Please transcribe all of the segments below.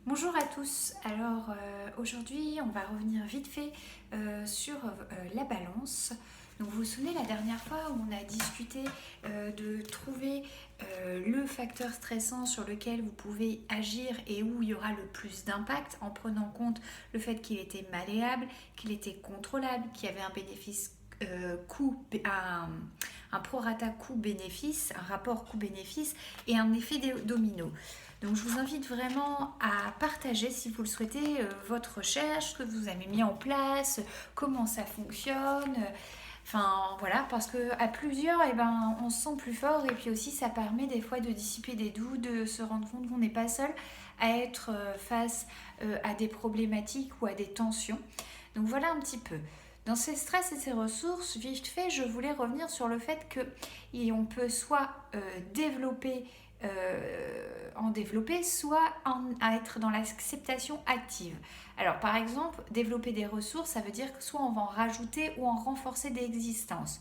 Bonjour à tous. Alors aujourd'hui, on va revenir vite fait sur la balance. Donc vous vous souvenez la dernière fois où on a discuté de trouver le facteur stressant sur lequel vous pouvez agir et où il y aura le plus d'impact en prenant compte le fait qu'il était malléable, qu'il était contrôlable, qu'il y avait un bénéfice coût, un prorata coût-bénéfice, un rapport coût-bénéfice et un effet domino. Donc je vous invite vraiment à partager, si vous le souhaitez, votre recherche, ce que vous avez mis en place, comment ça fonctionne. Enfin voilà, parce qu'à plusieurs, on se sent plus fort et puis aussi ça permet des fois de dissiper des doutes, de se rendre compte qu'on n'est pas seul à être face à des problématiques ou à des tensions. Donc voilà un petit peu. Dans ces stress et ces ressources, vite fait, je voulais revenir sur le fait que on peut soit en développer, soit à être dans l'acceptation active. Alors par exemple, développer des ressources, ça veut dire que soit on va en rajouter ou en renforcer des existences.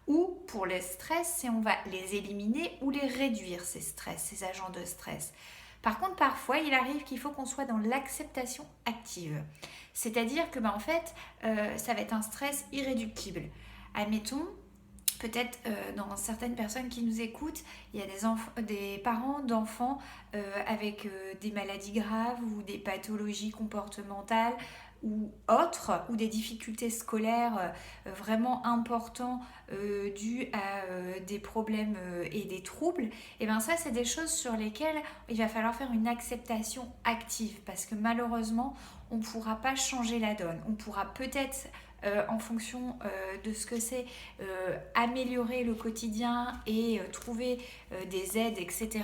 Ou pour les stress, c'est on va les éliminer ou les réduire, ces stress, ces agents de stress. Par contre, parfois, il arrive qu'il faut qu'on soit dans l'acceptation active. C'est-à-dire que, en fait, ça va être un stress irréductible. Admettons, peut-être dans certaines personnes qui nous écoutent, il y a des parents d'enfants avec des maladies graves ou des pathologies comportementales ou autres, ou des difficultés scolaires vraiment importants dus à des problèmes et des troubles. Et bien ça, c'est des choses sur lesquelles il va falloir faire une acceptation active, parce que malheureusement, on ne pourra pas changer la donne. On pourra peut-être en fonction de ce que c'est, améliorer le quotidien et trouver des aides, etc.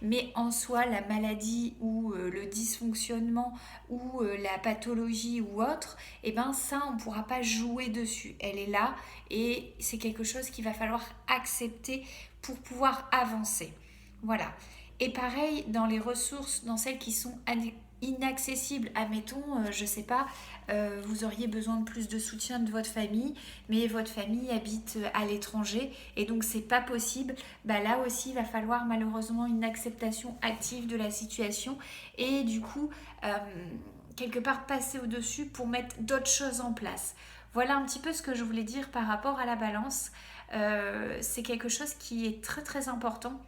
Mais en soi, la maladie ou le dysfonctionnement ou la pathologie ou autre, et ben ça, on ne pourra pas jouer dessus. Elle est là et c'est quelque chose qu'il va falloir accepter pour pouvoir avancer. Voilà. Et pareil, dans les ressources, dans celles qui sont inaccessibles, admettons, je sais pas, vous auriez besoin de plus de soutien de votre famille, mais votre famille habite à l'étranger et donc c'est pas possible. Bah là aussi, il va falloir malheureusement une acceptation active de la situation et du coup, quelque part passer au-dessus pour mettre d'autres choses en place. Voilà un petit peu ce que je voulais dire par rapport à la balance. C'est quelque chose qui est très très important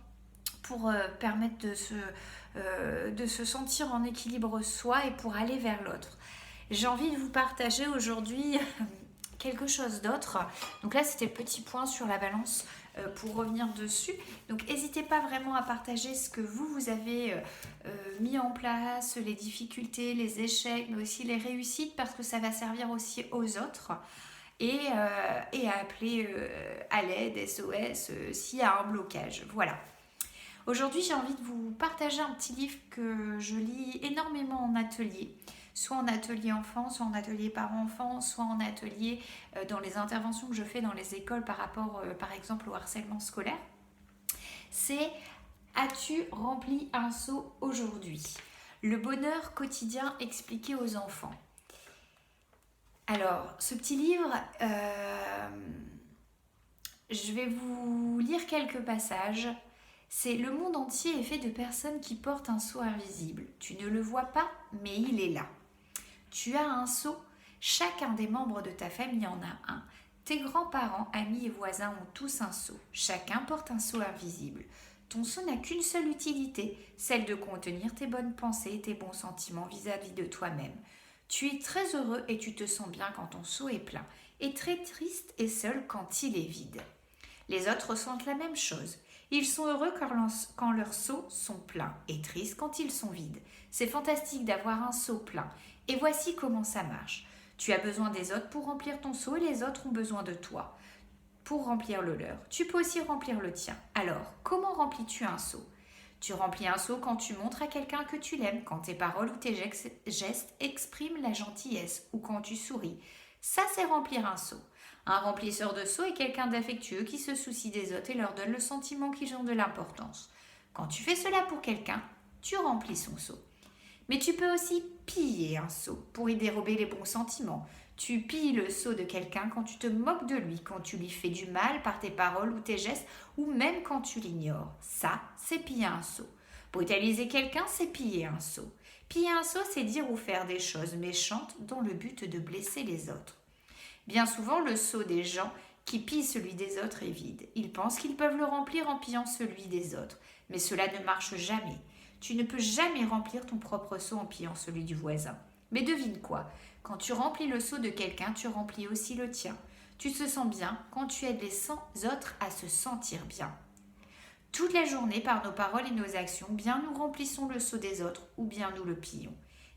pour permettre de se sentir en équilibre soi et pour aller vers l'autre. J'ai envie de vous partager aujourd'hui quelque chose d'autre. Donc là, c'était le petit point sur la balance pour revenir dessus. Donc n'hésitez pas vraiment à partager ce que vous avez mis en place, les difficultés, les échecs, mais aussi les réussites, parce que ça va servir aussi aux autres. Et à appeler à l'aide, SOS, s'il y a un blocage. Voilà. Aujourd'hui, j'ai envie de vous partager un petit livre que je lis énormément en atelier, soit en atelier enfant, soit en atelier parents-enfants, soit en atelier dans les interventions que je fais dans les écoles par rapport, par exemple, au harcèlement scolaire. C'est As-tu rempli un seau aujourd'hui? Le bonheur quotidien expliqué aux enfants. Alors, ce petit livre, je vais vous lire quelques passages. C'est le monde entier est fait de personnes qui portent un seau invisible. Tu ne le vois pas, mais il est là. Tu as un seau, chacun des membres de ta famille en a un. Tes grands-parents, amis et voisins ont tous un seau. Chacun porte un seau invisible. Ton seau n'a qu'une seule utilité, celle de contenir tes bonnes pensées et tes bons sentiments vis-à-vis de toi-même. Tu es très heureux et tu te sens bien quand ton seau est plein, et très triste et seul quand il est vide. Les autres ressentent la même chose. Ils sont heureux quand leurs seaux sont pleins et tristes quand ils sont vides. C'est fantastique d'avoir un seau plein. Et voici comment ça marche. Tu as besoin des autres pour remplir ton seau et les autres ont besoin de toi pour remplir le leur. Tu peux aussi remplir le tien. Alors, comment remplis-tu un seau? Tu remplis un seau quand tu montres à quelqu'un que tu l'aimes, quand tes paroles ou tes gestes expriment la gentillesse ou quand tu souris. Ça, c'est remplir un seau. Un remplisseur de seau est quelqu'un d'affectueux qui se soucie des autres et leur donne le sentiment qu'ils ont de l'importance. Quand tu fais cela pour quelqu'un, tu remplis son seau. Mais tu peux aussi piller un seau pour y dérober les bons sentiments. Tu pilles le seau de quelqu'un quand tu te moques de lui, quand tu lui fais du mal par tes paroles ou tes gestes, ou même quand tu l'ignores. Ça, c'est piller un seau. Brutaliser quelqu'un, c'est piller un seau. Piller un seau, c'est dire ou faire des choses méchantes dans le but de blesser les autres. Bien souvent, le seau des gens qui pillent celui des autres est vide. Ils pensent qu'ils peuvent le remplir en pillant celui des autres. Mais cela ne marche jamais. Tu ne peux jamais remplir ton propre seau en pillant celui du voisin. Mais devine quoi? Quand tu remplis le seau de quelqu'un, tu remplis aussi le tien. Tu te sens bien quand tu aides les autres à se sentir bien. Toute la journée, par nos paroles et nos actions, bien nous remplissons le seau des autres ou bien nous le pillons.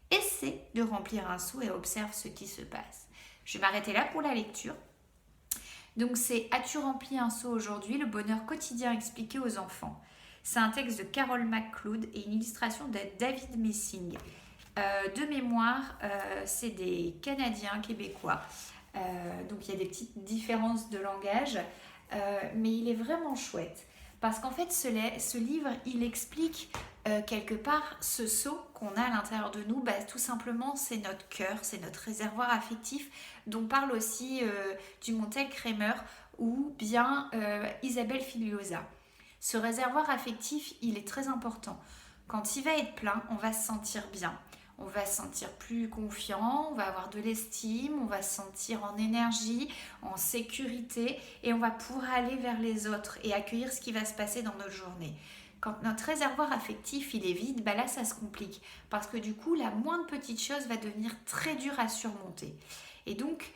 Essaie de remplir un seau et observe ce qui se passe. Je vais m'arrêter là pour la lecture. Donc c'est As-tu rempli un seau aujourd'hui? Le bonheur quotidien expliqué aux enfants. C'est un texte de Carol McCloud et une illustration de David Messing. De mémoire, c'est des Canadiens québécois. Donc il y a des petites différences de langage, mais il est vraiment chouette. Parce qu'en fait, ce livre, il explique quelque part ce seau qu'on a à l'intérieur de nous. Tout simplement, c'est notre cœur, c'est notre réservoir affectif, dont parle aussi du Montel Kramer ou bien Isabelle Filiosa. Ce réservoir affectif, il est très important. Quand il va être plein, on va se sentir bien. On va se sentir plus confiant, on va avoir de l'estime, on va se sentir en énergie, en sécurité et on va pouvoir aller vers les autres et accueillir ce qui va se passer dans notre journée. Quand notre réservoir affectif il est vide, là ça se complique parce que du coup la moindre petite chose va devenir très dure à surmonter. Et donc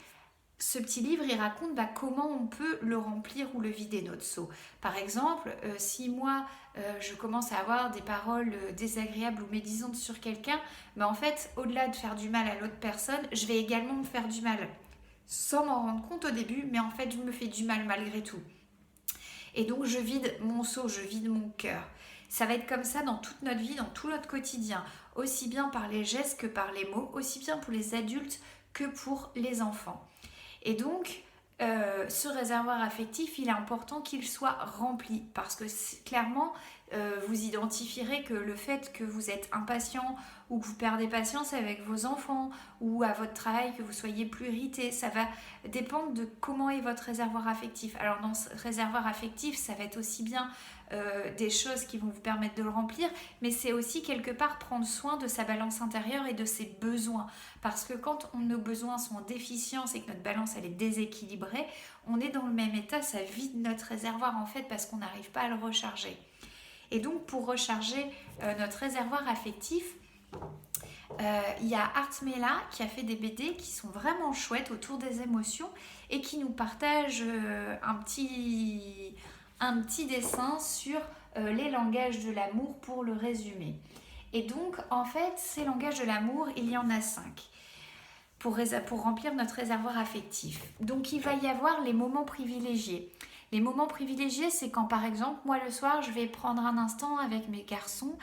ce petit livre, il raconte comment on peut le remplir ou le vider notre seau. Par exemple, si moi, je commence à avoir des paroles désagréables ou médisantes sur quelqu'un, en fait, au-delà de faire du mal à l'autre personne, je vais également me faire du mal. Sans m'en rendre compte au début, mais en fait, je me fais du mal malgré tout. Et donc, je vide mon seau, je vide mon cœur. Ça va être comme ça dans toute notre vie, dans tout notre quotidien. Aussi bien par les gestes que par les mots, aussi bien pour les adultes que pour les enfants. Et donc, ce réservoir affectif, il est important qu'il soit rempli parce que clairement, vous identifierez que le fait que vous êtes impatient ou que vous perdez patience avec vos enfants ou à votre travail, que vous soyez plus irrité, ça va dépendre de comment est votre réservoir affectif. Alors dans ce réservoir affectif, ça va être aussi bien des choses qui vont vous permettre de le remplir, mais c'est aussi quelque part prendre soin de sa balance intérieure et de ses besoins. Parce que quand nos besoins sont en déficience et que notre balance elle est déséquilibrée, on est dans le même état, ça vide notre réservoir en fait parce qu'on n'arrive pas à le recharger. Et donc pour recharger notre réservoir affectif, il y a Artmela qui a fait des BD qui sont vraiment chouettes autour des émotions et qui nous partage un petit dessin sur les langages de l'amour pour le résumer. Et donc en fait ces langages de l'amour, il y en a 5 pour remplir notre réservoir affectif. Donc il va y avoir les moments privilégiés. Les moments privilégiés, c'est quand par exemple, moi le soir, je vais prendre un instant avec mes garçons,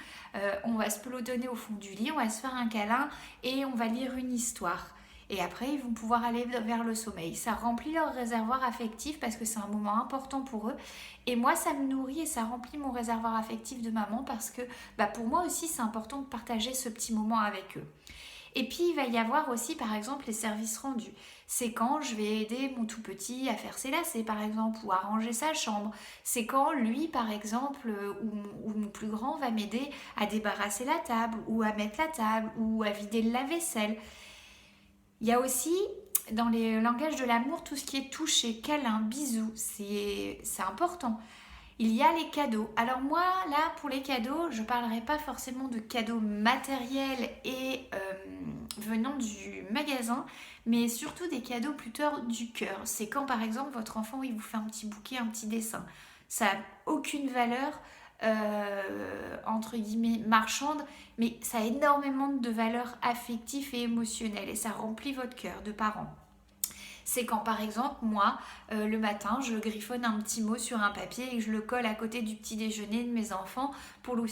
on va se pelotonner au fond du lit, on va se faire un câlin et on va lire une histoire. Et après, ils vont pouvoir aller vers le sommeil. Ça remplit leur réservoir affectif parce que c'est un moment important pour eux. Et moi, ça me nourrit et ça remplit mon réservoir affectif de maman parce que pour moi aussi, c'est important de partager ce petit moment avec eux. Et puis, il va y avoir aussi, par exemple, les services rendus. C'est quand je vais aider mon tout petit à faire ses lacets, par exemple, ou à ranger sa chambre. C'est quand lui, par exemple, ou mon plus grand va m'aider à débarrasser la table, ou à mettre la table, ou à vider le lave-vaisselle. Il y a aussi, dans les langages de l'amour, tout ce qui est toucher, câlin, bisous, c'est important. Il y a les cadeaux. Alors moi, là, pour les cadeaux, je ne parlerai pas forcément de cadeaux matériels et venant du magasin, mais surtout des cadeaux plutôt du cœur. C'est quand, par exemple, votre enfant, il vous fait un petit bouquet, un petit dessin. Ça n'a aucune valeur, entre guillemets, marchande, mais ça a énormément de valeur affective et émotionnelle et ça remplit votre cœur de parent. C'est quand par exemple moi le matin je griffonne un petit mot sur un papier et je le colle à côté du petit déjeuner de mes enfants pour leur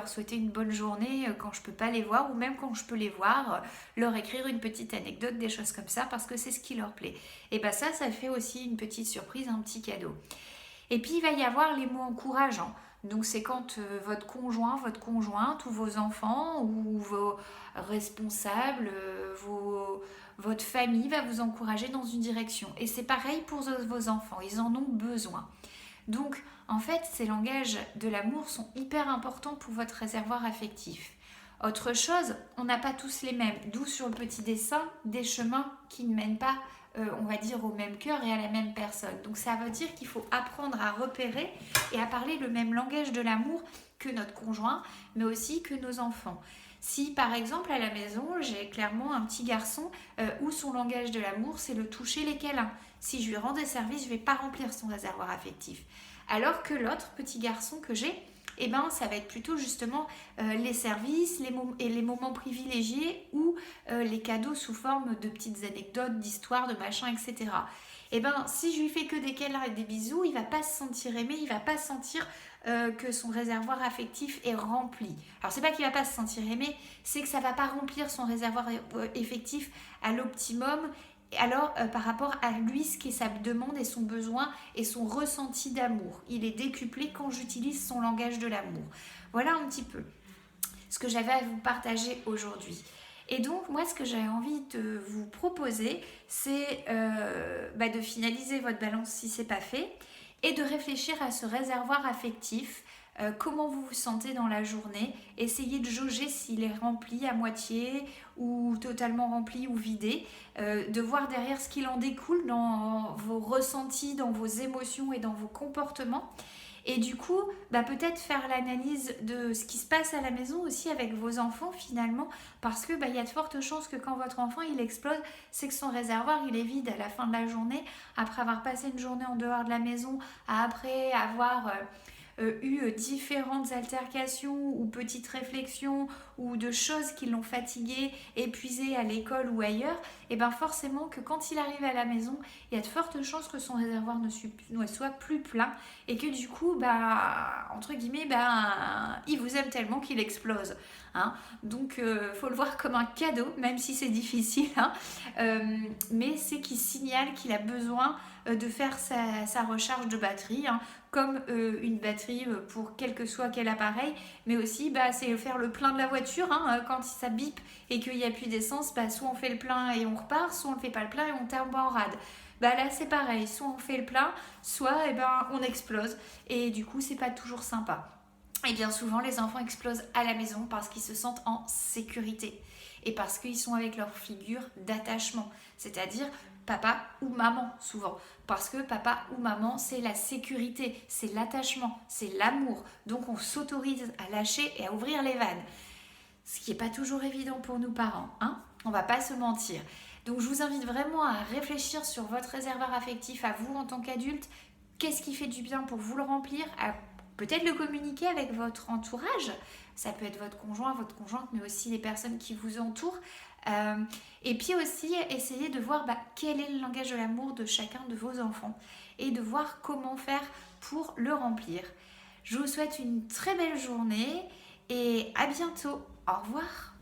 souhaiter une bonne journée quand je peux pas les voir ou même quand je peux les voir, leur écrire une petite anecdote, des choses comme ça parce que c'est ce qui leur plaît. Et ça fait aussi une petite surprise, un petit cadeau. Et puis il va y avoir les mots encourageants. Donc c'est quand votre conjoint, votre conjointe ou vos enfants ou vos responsables, votre famille va vous encourager dans une direction. Et c'est pareil pour vos enfants, ils en ont besoin. Donc en fait, ces langages de l'amour sont hyper importants pour votre réservoir affectif. Autre chose, on n'a pas tous les mêmes, d'où sur le petit dessin des chemins qui ne mènent pas, on va dire, au même cœur et à la même personne. Donc ça veut dire qu'il faut apprendre à repérer et à parler le même langage de l'amour que notre conjoint, mais aussi que nos enfants. Si par exemple à la maison, j'ai clairement un petit garçon où son langage de l'amour, c'est le toucher, les câlins. Si je lui rends des services, je ne vais pas remplir son réservoir affectif. Alors que l'autre petit garçon que j'ai, eh ben, ça va être plutôt justement les services et les moments privilégiés ou les cadeaux sous forme de petites anecdotes, d'histoires, de machins, etc. Eh ben, si je lui fais que des câlins et des bisous, il va pas se sentir aimé, il va pas sentir que son réservoir affectif est rempli. Alors c'est pas qu'il va pas se sentir aimé, c'est que ça va pas remplir son réservoir affectif à l'optimum. Alors par rapport à lui, ce qu'est sa demande et son besoin et son ressenti d'amour, il est décuplé quand j'utilise son langage de l'amour. Voilà un petit peu ce que j'avais à vous partager aujourd'hui. Et donc, moi, ce que j'avais envie de vous proposer, c'est de finaliser votre balance si ce n'est pas fait et de réfléchir à ce réservoir affectif, comment vous vous sentez dans la journée, essayez de jauger s'il est rempli à moitié ou totalement rempli ou vidé, de voir derrière ce qu'il en découle dans vos ressentis, dans vos émotions et dans vos comportements. Et du coup, peut-être faire l'analyse de ce qui se passe à la maison aussi avec vos enfants finalement, parce que y a de fortes chances que quand votre enfant il explose, c'est que son réservoir il est vide à la fin de la journée, après avoir passé une journée en dehors de la maison, après avoir eu différentes altercations ou petites réflexions ou de choses qui l'ont fatigué, épuisé à l'école ou ailleurs, et bien forcément que quand il arrive à la maison, il y a de fortes chances que son réservoir ne soit plus plein et que du coup, entre guillemets, il vous aime tellement qu'il explose. Hein. Donc, faut le voir comme un cadeau, même si c'est difficile. Hein. Mais c'est qu'il signale qu'il a besoin de faire sa recharge de batterie, hein, comme une batterie pour quel que soit quel appareil, mais aussi c'est faire le plein de la voiture, hein, quand ça bip et qu'il n'y a plus d'essence, soit on fait le plein et on repart, soit on ne fait pas le plein et on tombe en rade. Là c'est pareil, soit on fait le plein, soit on explose et du coup c'est pas toujours sympa. Et bien souvent les enfants explosent à la maison parce qu'ils se sentent en sécurité et parce qu'ils sont avec leur figure d'attachement, c'est-à-dire papa ou maman souvent, parce que papa ou maman c'est la sécurité, c'est l'attachement, c'est l'amour, donc on s'autorise à lâcher et à ouvrir les vannes, ce qui n'est pas toujours évident pour nous parents, hein, on va pas se mentir. Donc je vous invite vraiment à réfléchir sur votre réservoir affectif à vous en tant qu'adulte, qu'est-ce qui fait du bien pour vous le remplir, à peut-être le communiquer avec votre entourage, ça peut être votre conjoint, votre conjointe, mais aussi les personnes qui vous entourent. Et puis aussi essayer de voir quel est le langage de l'amour de chacun de vos enfants et de voir comment faire pour le remplir. Je vous souhaite une très belle journée et à bientôt. Au revoir.